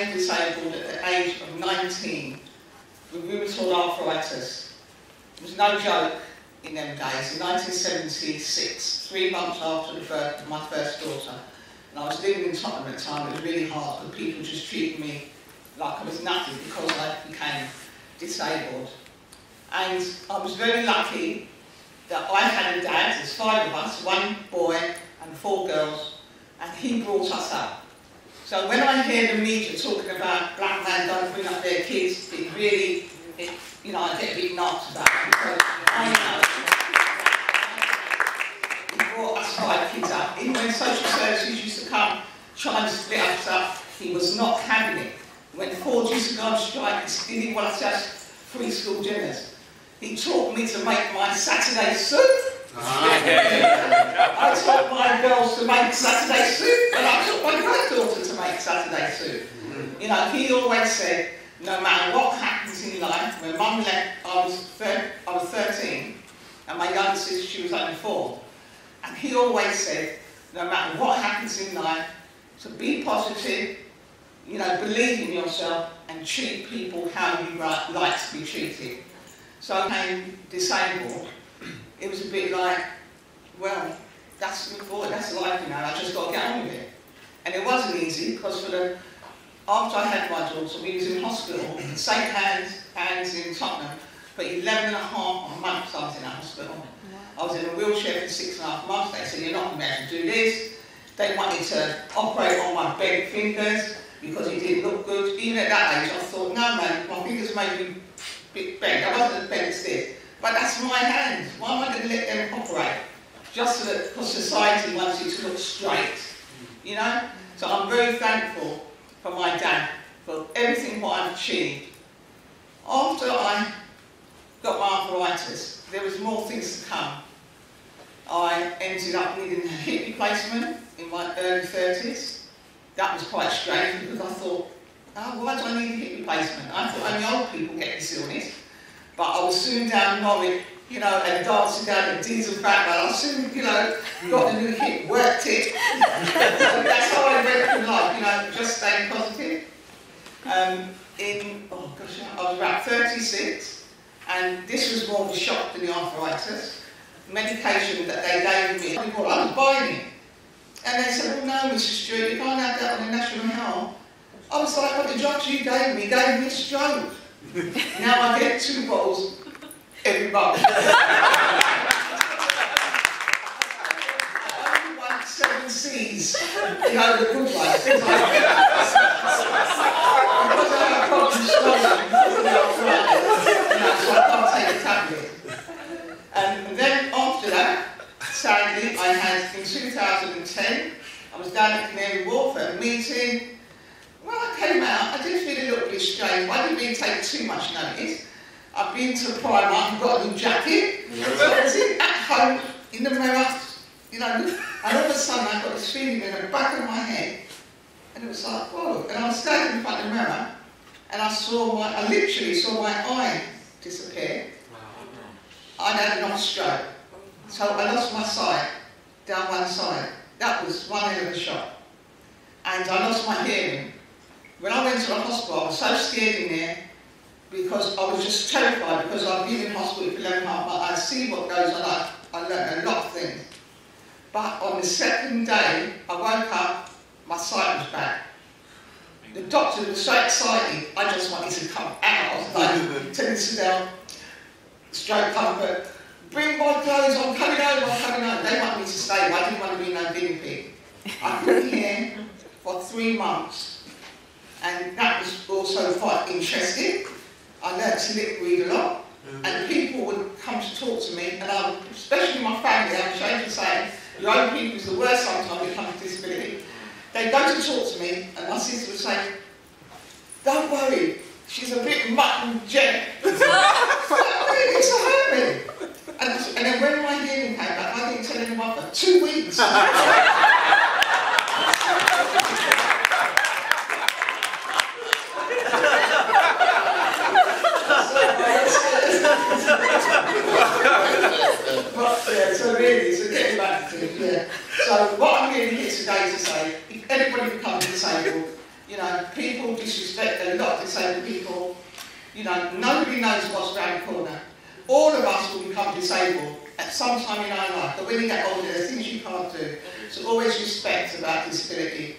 became disabled at the age of 19 with rheumatoid arthritis. It was no joke in them days. In 1976, 3 months after the birth of my first daughter, and I was living in Tottenham at the time. It was really hard, but people just treated me like I was nothing because I became disabled. And I was very lucky that I had a dad. There's 5 of us, 1 boy and 4 girls, and he brought us up. So when I hear the media talking about black men don't bring up their kids, it really, you know, I get a bit knocked about it because I know he brought us 5 kids up. Even when social services used to come trying to split us up, he was not having it. When Ford used to go on strike, he didn't want us to have free school dinners. He taught me to make my Saturday soup. I taught my girls to make Saturday soup, and I taught my granddaughter to make Saturday soup. You know, he always said, no matter what happens in life, when Mum left, I was 13, and my younger sister, she was only 4. And he always said, no matter what happens in life, to be positive, you know, believe in yourself, and treat people how you like to be treated. So I became disabled. It was a bit like, well, that's life, you know, I just got to get on with it. And it wasn't easy, because after I had my daughter, we was in hospital, St. Anne's in Tottenham, for 11.5 months I was in a hospital. I was in a wheelchair for 6.5 months. They said, you're not going to be able to do this. They wanted to operate on my bent fingers, because it didn't look good. Even at that age, I thought, no man, my fingers may be a bit bent. I wasn't as bent as this. But that's my hand. Why am I going to let them operate? Just so that, because society wants you to look straight, you know? So I'm very thankful for my dad, for everything what I've achieved. After I got my arthritis, there was more things to come. I ended up needing a hip replacement in my early 30s. That was quite strange, because I thought, oh, why do I need a hip replacement? I thought only old people get this illness. But I was soon down Norwich, you know, and dancing down the diesel background. I soon, you know, got the new hip, worked it. So that's how I went through life, you know, just staying positive. Oh gosh, I was about 36, and this was more of a shock than the arthritis. Medication that they gave me, I was buying it. And they said, oh no, Mr. Stuart, you can't have that on the national health. I was like, but the drugs you gave me a stroke. Now I get 2 bottles every month. I only want 7 C's, you know, the good ones. Because I have problems swallowing, because of the arthritis, so I can't take a tablet. And then after that, sadly, I had, in 2010, I was down at Canary Wharf at a meeting. When I came out, I did feel a little bit strange. I didn't really take too much notice. I've been to Primark and got a new jacket. So I was at home, in the mirror, you know, and all of a sudden I got this feeling in the back of my head, and it was like, whoa. And I was standing in front of the mirror, and I literally saw my eye disappear. I'd had an stroke. So I lost my sight, down one side. That was one hell of a shock. And I lost my hearing. When I went to the hospital, I was so scared in there, because I was just terrified, because I've been in hospital for 11.5 months. I see what goes on. I learned a lot of things. But on the 2nd day, I woke up, my sight was back. The doctor was so excited, I just wanted to come out. I was like, tell me to sit down, stroke comfort. Bring my clothes, I'm coming home. They want me to stay, but I didn't want to be no guinea pig. I've been here for 3 months, and that was also quite interesting. I learned to lip read a lot, and people would come to talk to me, and especially my family, I'm ashamed to say, your own people is the worst sometimes when it comes to disability. They'd go to talk to me, and my sister would say, don't worry, she's a bit mutt and jet. It's a hermit. And then when my hearing came back, I didn't tell anyone for 2 weeks. So really, so getting back to it, yeah. So what I'm really here today to say, if anybody becomes disabled, you know, people a lot of disabled people, you know, nobody knows what's around the corner. All of us will become disabled at some time in our life, but when you get older, there's things you can't do. So always respect about disability.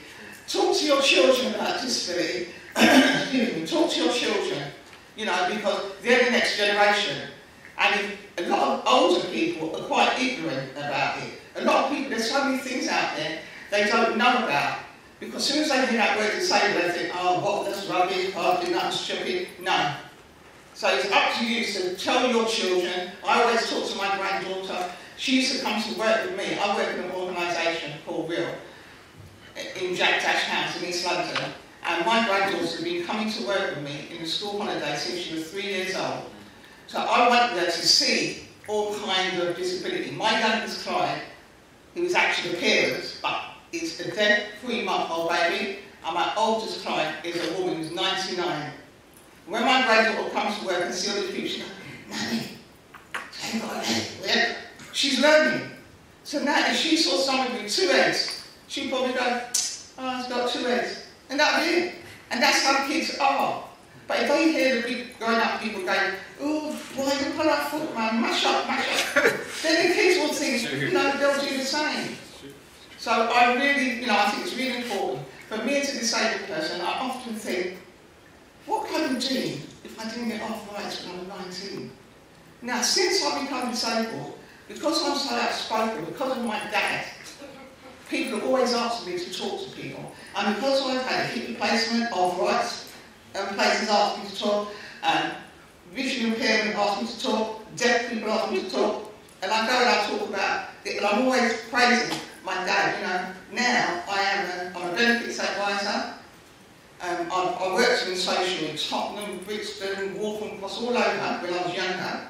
Talk to your children about disability. Excuse me, talk to your children, you know, because they're the next generation. And a lot of older people are quite ignorant about it. A lot of people, there's so many things out there they don't know about. Because as soon as they hear that word disabled, they think, oh, what, that's rubbish, hard, that's stupid. No. So it's up to you to tell your children. I always talk to my granddaughter. She used to come to work with me. I work in an organisation called Real in Jack Dash House in East London. And my granddaughter had been coming to work with me in the school holiday since she was 3 years old. So I wanted her to see all kinds of disability. My youngest client, who was actually a parent, but is a dead 3-month-old baby, and my oldest client is a woman who's 99. When my granddaughter comes to work and sees all these people, she goes, Nanny, I ain't got a leg. She's learning. So now if she saw someone with 2 heads, she'd probably go, oh, he's got 2 heads. And that'd be it. And that's how kids are. But if they hear the big grown-up people going, oh, why you pull our foot, man, mash up, then the kids will think, you know, they'll do the same. So I really, you know, I think it's really important. For me as a disabled person, I often think, what could I do if I didn't get arthritis when I was 19? Now, since I've become disabled, because I'm so outspoken, because of my dad, people have always asked me to talk to people. And because I've had a hip replacement, arthritis, places ask me to talk, vision impairment ask me to talk, deaf people ask me to talk, and I go and I talk about it, and I'm always praising my dad, you know. Now I'm a benefits advisor. I worked in social in Tottenham, Brixton, Waltham Cross, all over when I was younger.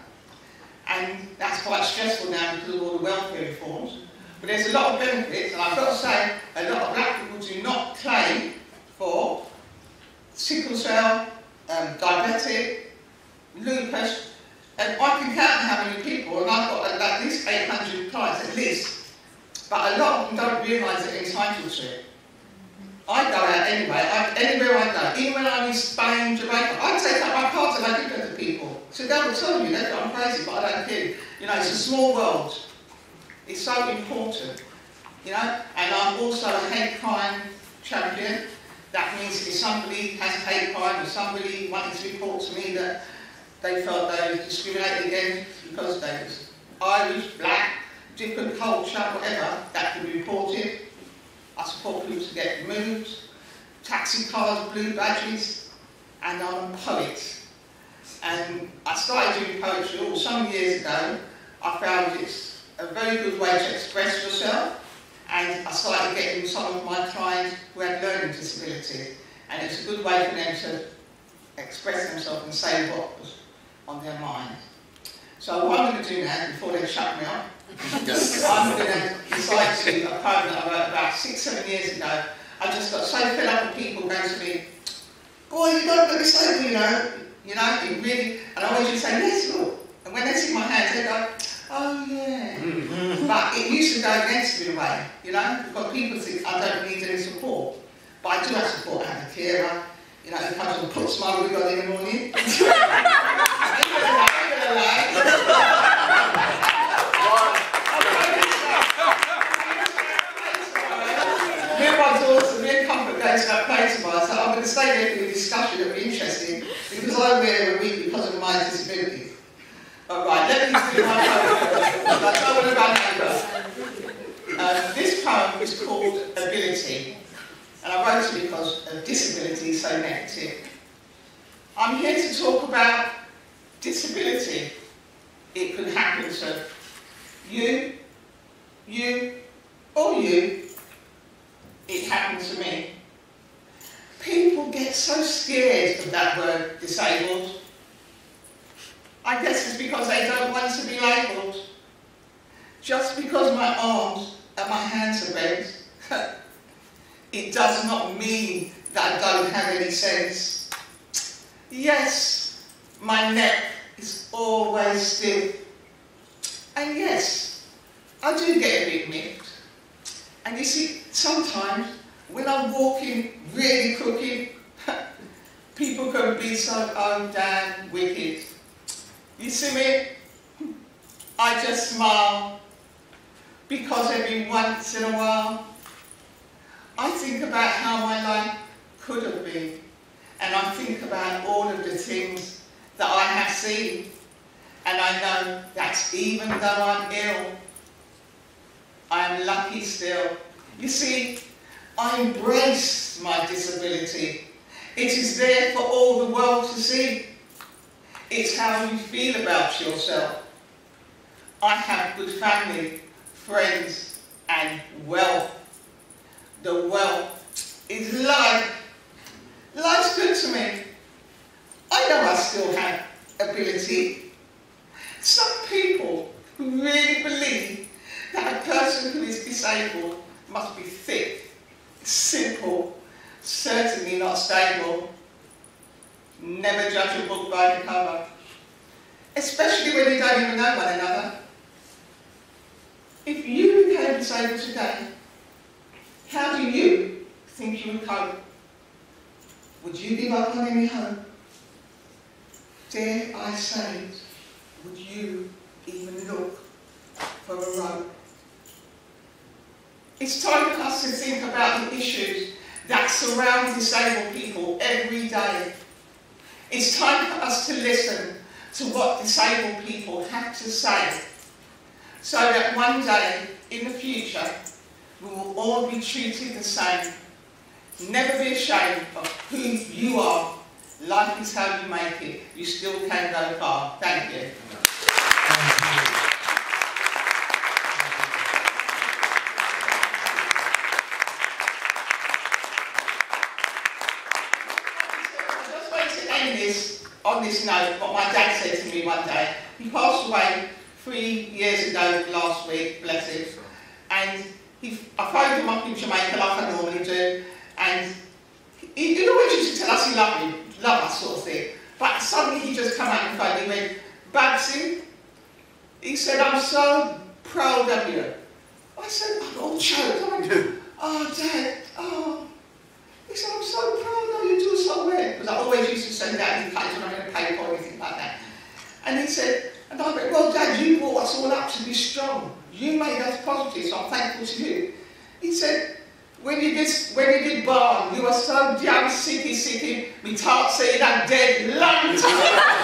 And that's quite stressful now because of all the welfare reforms. But there's a lot of benefits, and I've got to say, a lot of black people do not claim for sickle cell, diabetic, lupus, and I can count how many people, and I've got at least 800 clients, at least. But a lot of them don't realise they're entitled to it. I go out anyway, anywhere I go, even when I'm in Spain, Jamaica, I take out my cards and I give them to people. So they will tell you that I'm crazy, but I don't care. You know, it's a small world. It's so important, you know. And I'm also a hate crime champion. That means if somebody has hate crime, or somebody wanted to report to me that they felt they were discriminated against because they was Irish, black, different culture, whatever, that can be reported. I support people to get removed, taxi cars, blue badges, and I'm a poet. And I started doing poetry some years ago. I found it's a very good way to express yourself, and I started getting some of my clients who had learning disabilities, and it's a good way for them to express themselves and say what was on their mind. So what I'm going to do now, before they shut me up, I'm going to recite to you a poem that I wrote about 6-7 years ago. I just got so fed up with people going to me, boy, you don't look disabled, you know, it really, and I always used to say, yes, look. And when they see my hands, they go, oh yeah. But it used to go against me in a way, you know, because people think I don't need any support. But I do have support. I have a carer, you know, who comes and puts my wig on in the morning. To that place of mine, so I'm going to stay there for the discussion. It'll be interesting because I'm there a week because of my disability. Alright, let me do my poem. That's all about this poem is called Ability, and I wrote it because disability is so negative. I'm here to talk about disability. It could happen to you, or you. It happened to me. People get so scared of that word, disabled. I guess it's because they don't want to be labelled. Just because my arms and my hands are bent, it does not mean that I don't have any sense. Yes, my neck is always stiff. And yes, I do get a bit miffed. And you see, sometimes when I'm walking really crooked, people can be so damn wicked. You see me? I just smile because every once in a while I think about how my life could have been, and I think about all of the things that I have seen, and I know that even though I'm ill, I am lucky still. You see, I embrace my disability. It is there for all the world to see. It's how you feel about yourself. I have good family, friends, and wealth. The wealth is life. Life's good to me. I know I still have ability. Some people who really believe that a person who is disabled must be thick, simple, certainly not stable. Never judge a book by the cover, especially when you don't even know one another. If you became disabled today, how do you think you would cope? Would you give up on any hope? Dare I say it, would you even look for a rope? It's time for us to think about the issues that surround disabled people every day. It's time for us to listen to what disabled people have to say, so that one day in the future we will all be treated the same. Never be ashamed of who you are. Life is how you make it. You still can go far. Thank you. On this note, what my dad said to me one day. He passed away 3 years ago last week, bless him, and I phoned him up in Jamaica like I normally do, and he always used to tell us he loved us sort of thing, but suddenly he just come out and phoned me and went, Babsy, he said, I'm so proud of you. I said, I'm all choked. Oh, Dad, oh. He said, I'm so proud of you, do so well. Because I always used to send out in case when I'm in a paper or anything like that. And he said, and I went, well, Dad, you brought us all up to be strong. You made us positive, so I'm thankful to you. He said, when you did Barn, you were so damn sicky, we can't see that dead long time.